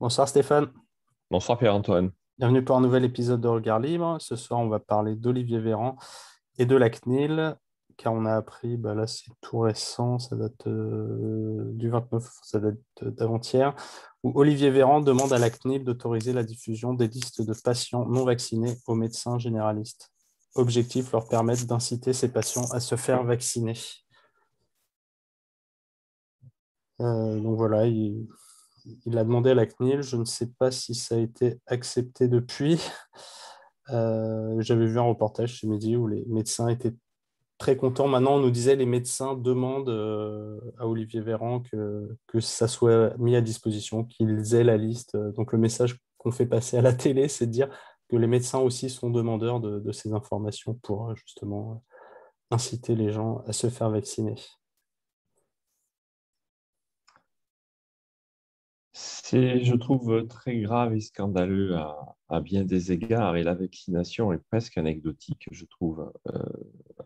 Bonsoir Stéphane, Bonsoir Pierre-Antoine. bienvenue pour un nouvel épisode de Regard Libre. Ce soir, on va parler d'Olivier Véran et de la CNIL, car on a appris, là c'est tout récent, ça date du 29, ça date d'avant-hier, où Olivier Véran demande à la CNIL d'autoriser la diffusion des listes de patients non vaccinés aux médecins généralistes. Objectif, leur permettre d'inciter ces patients à se faire vacciner. Donc voilà, il a demandé à la CNIL, je ne sais pas si ça a été accepté depuis. J'avais vu un reportage ce midi où les médecins étaient très contents. Maintenant, on nous disait les médecins demandent à Olivier Véran que ça soit mis à disposition, qu'ils aient la liste. Donc, le message qu'on fait passer à la télé, c'est de dire que les médecins aussi sont demandeurs de ces informations pour justement inciter les gens à se faire vacciner. C'est, je trouve, très grave et scandaleux à bien des égards et la vaccination est presque anecdotique, je trouve.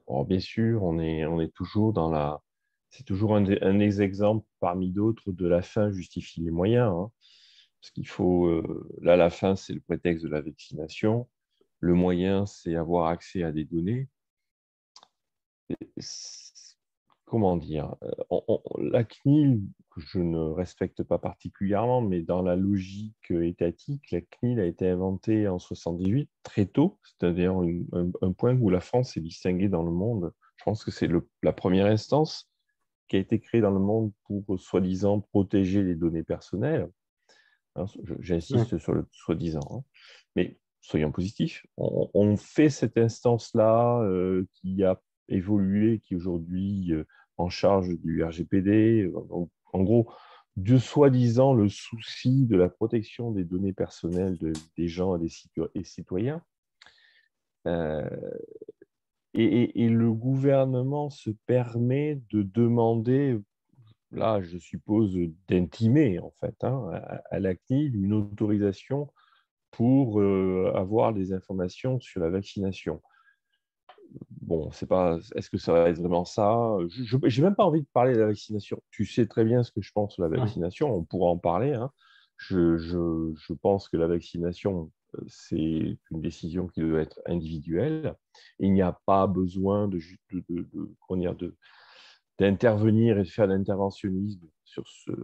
Alors, bien sûr, on est toujours dans la... C'est toujours un des exemples parmi d'autres de la fin justifie les moyens, hein. Parce qu'il faut... là, la fin, c'est le prétexte de la vaccination. Le moyen, c'est avoir accès à des données. Comment dire, la CNIL, que je ne respecte pas particulièrement, mais dans la logique étatique, la CNIL a été inventée en 78, très tôt, c'est-à-dire un point où la France s'est distinguée dans le monde. Je pense que c'est la première instance qui a été créée dans le monde pour, soi-disant, protéger les données personnelles. Hein, Ouais. j'insiste sur le soi-disant, hein. Mais soyons positifs. On fait cette instance-là qui a évolué, qui est aujourd'hui en charge du RGPD. En gros, de soi-disant le souci de la protection des données personnelles des gens et des citoyens. Euh, et le gouvernement se permet de demander, là, je suppose, d'intimer, en fait, hein, à la CNIL une autorisation pour avoir des informations sur la vaccination. Bon, c'est pas, est-ce que ça va être vraiment ça? Je n'ai même pas envie de parler de la vaccination. Tu sais très bien ce que je pense sur la Ouais. vaccination, on pourra en parler, hein. Je pense que la vaccination, c'est une décision qui doit être individuelle. Il n'y a pas besoin comment dire, d'intervenir et de faire l'interventionnisme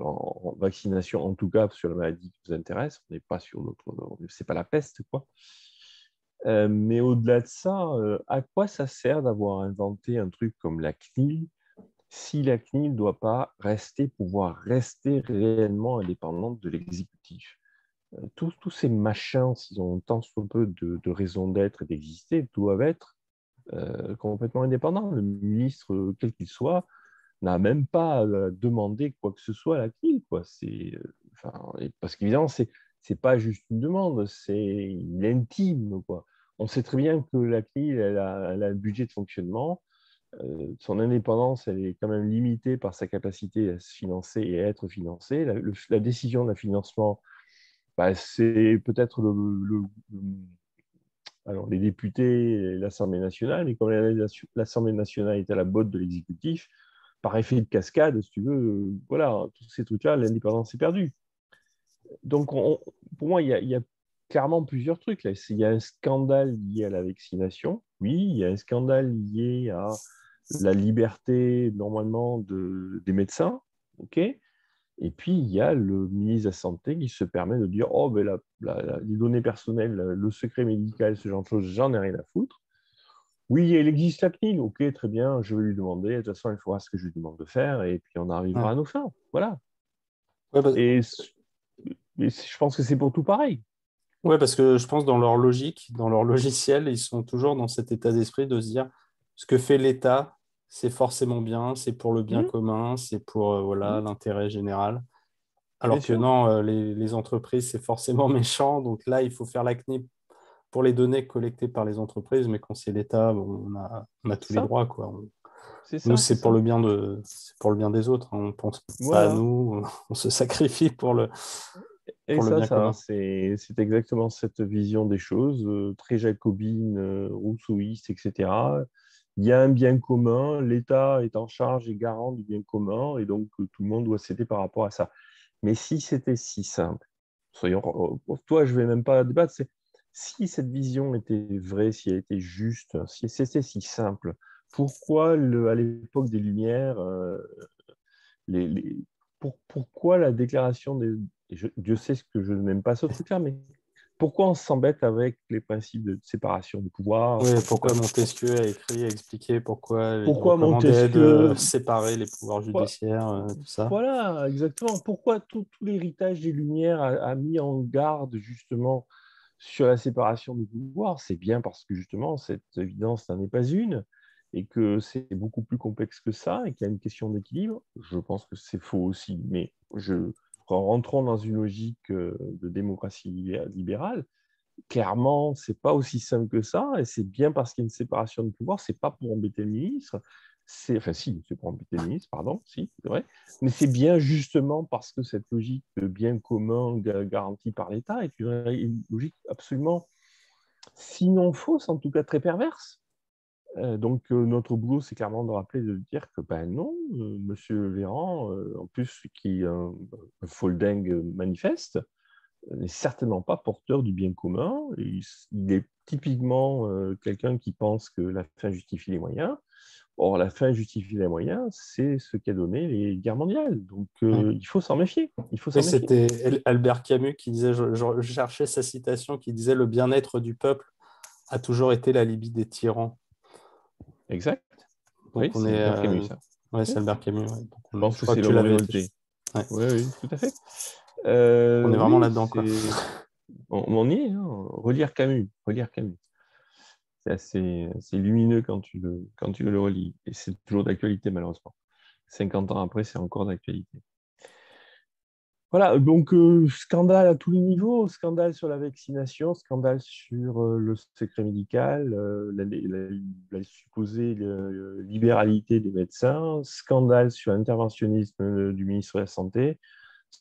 en vaccination, en tout cas sur la maladie qui nous intéresse. On n'est pas sur notre, c'est pas la peste, quoi. Mais au-delà de ça, à quoi ça sert d'avoir inventé un truc comme la CNIL si la CNIL ne doit pas pouvoir rester réellement indépendante de l'exécutif? Tous ces machins, s'ils ont tant soit peu de raison d'être et d'exister, doivent être complètement indépendants. Le ministre, quel qu'il soit, n'a même pas demandé quoi que ce soit à la CNIL, quoi. Enfin, parce qu'évidemment, c'est pas juste une demande, il est intime, quoi. On sait très bien que la CNIL, elle a un budget de fonctionnement. Son indépendance, elle est quand même limitée par sa capacité à se financer et à être financée. La décision d'un financement, c'est peut-être alors, les députés et l'Assemblée nationale, mais comme l'Assemblée nationale est à la botte de l'exécutif, par effet de cascade, si tu veux, voilà, tous ces trucs-là, l'indépendance est perdue. Donc, pour moi, il y a clairement plusieurs trucs là. Il y a un scandale lié à la vaccination, oui, il y a un scandale lié à la liberté, normalement, des médecins, ok? Et puis, il y a le ministre de la Santé qui se permet de dire, oh, ben les données personnelles, le secret médical, ce genre de choses, j'en ai rien à foutre. Oui, il existe la CNIL, ok, très bien, je vais lui demander, de toute façon, il fera ce que je lui demande de faire, et puis on arrivera Ouais. à nos fins. Voilà. Ouais, Et, je pense que c'est pour tout pareil. ouais, parce que je pense dans leur logique, dans leur logiciel, ils sont toujours dans cet état d'esprit de se dire ce que fait l'État, c'est forcément bien, c'est pour le bien Hmm, commun, c'est pour voilà, hmm, l'intérêt général. bien Alors que sûr. non, les entreprises, c'est forcément méchant. Donc là, il faut faire la CNIL pour les données collectées par les entreprises, mais quand c'est l'État, bon, on a tous les Ça, droits, quoi. c'est Nous, ça, c'est ça. c'est pour le bien des autres, hein. On ne pense pas à Voilà. nous, on se sacrifie Et pour le ça, bien ça, commun. c'est exactement cette vision des choses, très jacobine, rousseauiste, etc. Il y a un bien commun, l'État est en charge et garant du bien commun, et donc tout le monde doit céder par rapport à ça. Mais si c'était si simple, toi, je ne vais même pas débattre, c'est si cette vision était vraie, si elle était juste, si c'était si simple, pourquoi à l'époque des Lumières, les, les- pourquoi la déclaration des... Dieu sait ce que je n'aime pas ce truc-là, mais pourquoi on s'embête avec les principes de séparation du pouvoir? Oui, pourquoi Montesquieu a écrit, a expliqué pourquoi il Pourquoi recommandait de Montesquieu? séparer les pouvoirs Pourquoi- judiciaires, tout ça. Voilà, exactement. Pourquoi tout l'héritage des Lumières a mis en garde justement sur la séparation des pouvoirs? C'est bien parce que justement, cette évidence n'en est pas une et que c'est beaucoup plus complexe que ça et qu'il y a une question d'équilibre. Je pense que c'est faux aussi, mais rentrons dans une logique de démocratie libérale. Clairement, c'est pas aussi simple que ça, et c'est bien parce qu'il y a une séparation de pouvoir, c'est pas pour embêter le ministre, enfin si, c'est pour embêter le ministre, pardon, si, c'est vrai, mais c'est bien justement parce que cette logique de bien commun garantie par l'État est une logique absolument, sinon fausse, en tout cas très perverse. Donc notre boulot, c'est clairement de rappeler, de dire que ben non, Monsieur Véran, en plus qui est un folding manifeste, n'est certainement pas porteur du bien commun. Il est typiquement quelqu'un qui pense que la fin justifie les moyens. Or, la fin justifie les moyens, c'est ce qu'a donné les guerres mondiales. Donc, Mm. il faut s'en méfier. Il faut Oui, s'en méfier. c'était Albert Camus qui disait, je cherchais sa citation, qui disait: le bien-être du peuple a toujours été l'alibi des tyrans. Exact. Oui, Donc on c'est est, Albert Camus, ça. ouais, c'est Oui. Albert Camus. Ouais. Donc Je pense je que crois c'est que tu l'homme l'avais été. révolté. Ouais. Oui, oui, tout à fait. On est vraiment Oui, là-dedans, quoi. on y est. Hein. Relire Camus. Relire Camus. C'est assez lumineux quand tu le relis. Et c'est toujours d'actualité, malheureusement. 50 ans après, c'est encore d'actualité. Voilà, donc scandale à tous les niveaux, scandale sur la vaccination, scandale sur le secret médical, la supposée libéralité des médecins, scandale sur l'interventionnisme du ministre de la Santé,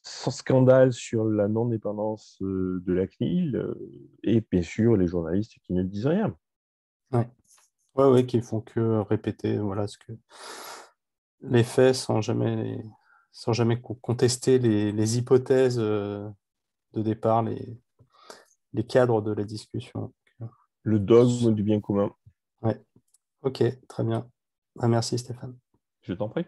scandale sur la non-dépendance de la CNIL, et bien sûr les journalistes qui ne disent rien. Ouais. Ouais, ouais, qui font que répéter, voilà, ce que les faits sans jamais contester les hypothèses de départ, les cadres de la discussion. Le dogme du bien commun, Ouais, ok, très bien. Ah, merci Stéphane. je t'en prie.